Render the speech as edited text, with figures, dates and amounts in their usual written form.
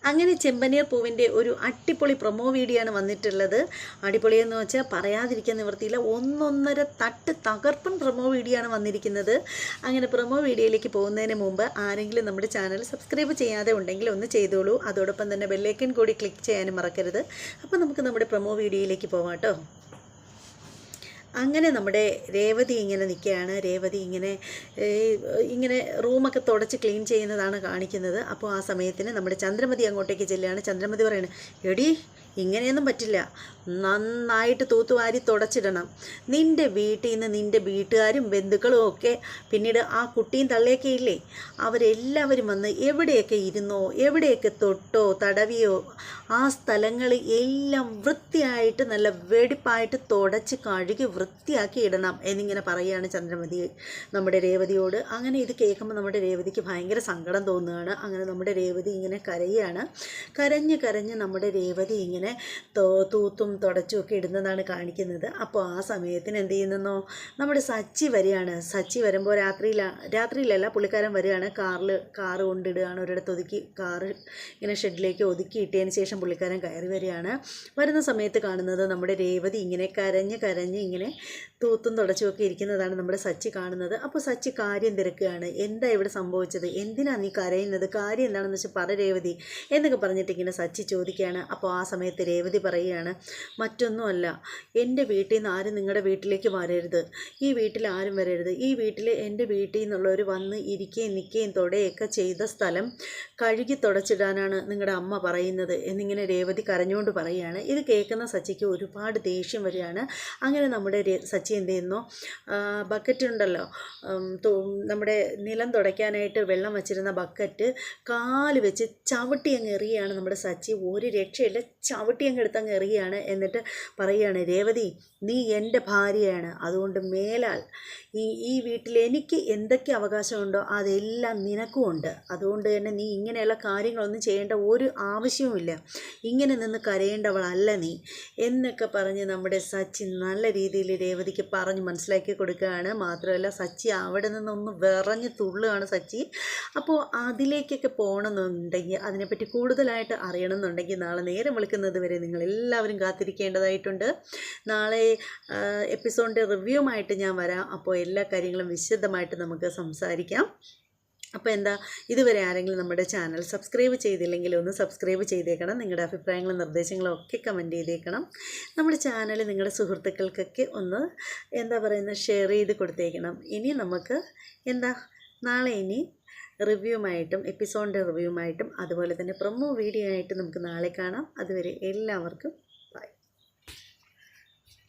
അങ്ങനെ ചെമ്പനീർ പൂവിൻ്റെ ഒരു അടിപൊളി പ്രൊമോ വീഡിയോ ആണ് വന്നിട്ടുള്ളത്. അടിപൊളിയെന്ന് വെച്ചാൽ പറയാതിരിക്കാൻ നിവൃത്തിയില്ല. ഒന്നൊന്നര തകർപ്പൻ പ്രൊമോ വീഡിയോ ആണ് വന്നിരിക്കുന്നത്. അങ്ങനെ പ്രൊമോ വീഡിയോയിലേക്ക് പോകുന്നതിന് മുമ്പ് ആരെങ്കിലും നമ്മുടെ ചാനൽ സബ്സ്ക്രൈബ് ചെയ്യാതെ ഉണ്ടെങ്കിൽ ഒന്ന് ചെയ്തോളൂ. അതോടൊപ്പം തന്നെ ബെല്ലൈക്കൻ കൂടി ക്ലിക്ക് ചെയ്യാനും മറക്കരുത്. അപ്പോൾ നമുക്ക് നമ്മുടെ പ്രൊമോ വീഡിയോയിലേക്ക് പോവാം കേട്ടോ. അങ്ങനെ നമ്മുടെ രേവതി ഇങ്ങനെ നിൽക്കുകയാണ്. രേവതി ഇങ്ങനെ റൂമൊക്കെ തുടച്ച് ക്ലീൻ ചെയ്യുന്നതാണ് കാണിക്കുന്നത്. അപ്പോൾ ആ സമയത്തിന് നമ്മുടെ ചന്ദ്രമതി അങ്ങോട്ടേക്ക് ചെല്ലുകയാണ്. ചന്ദ്രമതി പറയുന്നത്, എടി ഇങ്ങനെയൊന്നും പറ്റില്ല, നന്നായിട്ട് തൂത്തുവാരി തുടച്ചിടണം. നിൻ്റെ വീട്ടിൽ നിന്ന് നിൻ്റെ വീട്ടുകാരും ബന്ധുക്കളും ഒക്കെ പിന്നീട് ആ കുട്ടിയും തള്ളിയൊക്കെ ഇല്ലേ, അവരെല്ലാവരും വന്ന് എവിടെയൊക്കെ ഇരുന്നോ എവിടെയൊക്കെ തൊട്ടോ തടവിയോ ആ സ്ഥലങ്ങൾ എല്ലാം വൃത്തിയായിട്ട് നല്ല വെടിപ്പായിട്ട് തുടച്ച് കഴുകി വൃത്തിയാക്കി ഇടണം എന്നിങ്ങനെ പറയുകയാണ് ചന്ദ്രമതി നമ്മുടെ രേവതിയോട്. അങ്ങനെ ഇത് കേൾക്കുമ്പോൾ നമ്മുടെ രേവതിക്ക് ഭയങ്കര സങ്കടം തോന്നുകയാണ്. അങ്ങനെ നമ്മുടെ രേവതി ഇങ്ങനെ കരയുകയാണ്. കരഞ്ഞ് നമ്മുടെ രേവതി ഇങ്ങനെ തൂത്തും തുടച്ചും ഒക്കെ ഇടുന്നതാണ് കാണിക്കുന്നത്. അപ്പോൾ ആ സമയത്തിന് എന്ത് ചെയ്യുന്നോ, നമ്മുടെ സച്ചി വരികയാണ്. സച്ചി വരുമ്പോൾ രാത്രിയിലല്ല പുള്ളിക്കാരൻ വരികയാണ്. കാറ് കൊണ്ടിടുകയാണ്. ഒരിടത്ത് ഒതുക്കി കാറ് ഇങ്ങനെ ഷെഡിലേക്ക് ഒതുക്കി ഇട്ടതിന് ശേഷം പുള്ളിക്കാരൻ കയറി വരികയാണ്. വരുന്ന സമയത്ത് കാണുന്നത് നമ്മുടെ രേവതി ഇങ്ങനെ കരഞ്ഞ് ഇങ്ങനെ തൂത്തും തുടച്ചുമൊക്കെ ഇരിക്കുന്നതാണ് നമ്മുടെ സച്ചി കാണുന്നത്. അപ്പോൾ സച്ചി കാര്യം തിരക്കുകയാണ്. എന്താ ഇവിടെ സംഭവിച്ചത്, എന്തിനാണ് നീ കരയുന്നത്, കാര്യം എന്താണെന്ന് വെച്ചാൽ പറ രേവതി എന്നൊക്കെ പറഞ്ഞിട്ട് ഇങ്ങനെ സച്ചി ചോദിക്കുകയാണ്. അപ്പോൾ ആ സമയത്ത് രേവതി പറയുകയാണ്, മറ്റൊന്നുമല്ല, എൻ്റെ വീട്ടിൽ നിന്ന് ആരും നിങ്ങളുടെ വീട്ടിലേക്ക് വരരുത്, ഈ വീട്ടിൽ ആരും വരരുത്, ഈ വീട്ടിൽ എൻ്റെ വീട്ടിൽ നിന്നുള്ളവർ വന്ന് ഇരിക്കുകയും നിൽക്കുകയും തൊടയൊക്കെ ചെയ്ത സ്ഥലം കഴുകി തുടച്ചിടാനാണ് നിങ്ങളുടെ അമ്മ പറയുന്നത് എന്നിങ്ങനെ രേവതി കരഞ്ഞുകൊണ്ട് പറയുകയാണ്. ഇത് കേൾക്കുന്ന സച്ചിക്ക് ഒരുപാട് ദേഷ്യം വരികയാണ്. അങ്ങനെ നമ്മുടെ സച്ചി എന്ത് ചെയ്യുന്നു, ബക്കറ്റ് ഉണ്ടല്ലോ, നമ്മുടെ നിലം തുടയ്ക്കാനായിട്ട് വെള്ളം വച്ചിരുന്ന ബക്കറ്റ് കാല് വെച്ച് ചവിട്ടി അങ്ങ് എറിയുകയാണ് നമ്മുടെ സച്ചി. ഒരു രക്ഷയില്ല, ചവിട്ടി അങ്ങ് എടുത്തങ്ങ് എറിയുകയാണ്. എന്നിട്ട് പറയുകയാണ്, രേവതി നീ എൻ്റെ ഭാര്യയാണ്, അതുകൊണ്ട് മേലാൽ ഈ വീട്ടിൽ എനിക്ക് എന്തൊക്കെ അവകാശമുണ്ടോ അതെല്ലാം നിനക്കും ഉണ്ട്. അതുകൊണ്ട് തന്നെ നീ ഇങ്ങനെയുള്ള കാര്യങ്ങളൊന്നും ചെയ്യേണ്ട ഒരു ആവശ്യവുമില്ല, ഇങ്ങനെ നിന്ന് കരയേണ്ടവളല്ല നീ എന്നൊക്കെ പറഞ്ഞ് നമ്മുടെ സച്ചി നല്ല രീതിയിൽ രേവതിക്ക് പറഞ്ഞ് മനസ്സിലാക്കി കൊടുക്കുകയാണ്. മാത്രമല്ല സച്ചി അവിടെ നിന്നൊന്ന് വിറഞ്ഞ് തുള്ളുകയാണ് സച്ചി. അപ്പോൾ അതിലേക്കൊക്കെ പോകണമെന്നുണ്ടെങ്കിൽ, അതിനെപ്പറ്റി കൂടുതലായിട്ട് അറിയണമെന്നുണ്ടെങ്കിൽ നാളെ നേരം വിളിക്കുന്നത് വരെ നിങ്ങളെല്ലാവരും കാത്തിരിക്കേണ്ടതായിട്ടുണ്ട്. നാളെ എപ്പിസോഡിൻ്റെ റിവ്യൂമായിട്ട് ഞാൻ വരാം. അപ്പോൾ എല്ലാ കാര്യങ്ങളും വിശദമായിട്ട് നമുക്ക് സംസാരിക്കാം. അപ്പോൾ എന്താ, ഇതുവരെ ആരെങ്കിലും നമ്മുടെ ചാനൽ സബ്സ്ക്രൈബ് ചെയ്തില്ലെങ്കിൽ ഒന്ന് സബ്സ്ക്രൈബ് ചെയ്തേക്കണം. നിങ്ങളുടെ അഭിപ്രായങ്ങളും നിർദ്ദേശങ്ങളും ഒക്കെ കമൻറ്റ് ചെയ്തേക്കണം. നമ്മുടെ ചാനൽ നിങ്ങളുടെ സുഹൃത്തുക്കൾക്കൊക്കെ ഒന്ന് ഷെയർ ചെയ്ത് കൊടുത്തേക്കണം. ഇനി നമുക്ക് നാളെ റിവ്യൂമായിട്ടും എപ്പിസോഡിൻ്റെ റിവ്യൂമായിട്ടും അതുപോലെ തന്നെ പ്രൊമോ വീഡിയോ ആയിട്ടും നമുക്ക് നാളെ കാണാം. അതുവരെ എല്ലാവർക്കും